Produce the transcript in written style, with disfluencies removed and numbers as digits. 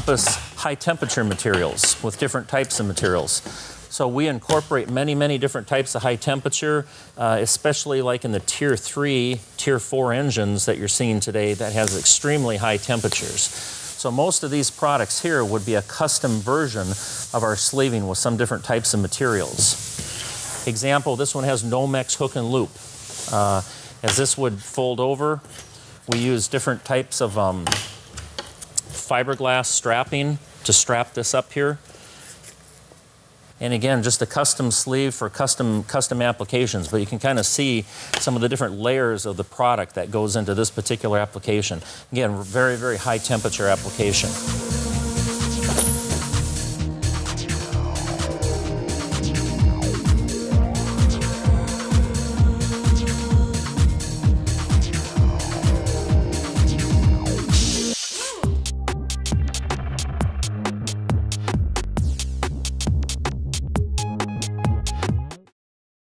encompass high temperature materials with different types of materials. So we incorporate many, many different types of high temperature, especially like in the Tier 3, Tier 4 engines that you're seeing today that has extremely high temperatures. So most of these products here would be a custom version of our sleeving with some different types of materials. Example, this one has Nomex hook and loop. As this would fold over, we use different types of fiberglass strapping to strap this up here. And again, just a custom sleeve for custom applications, but you can kind of see some of the different layers of the product that goes into this particular application. Again, very, very high temperature application.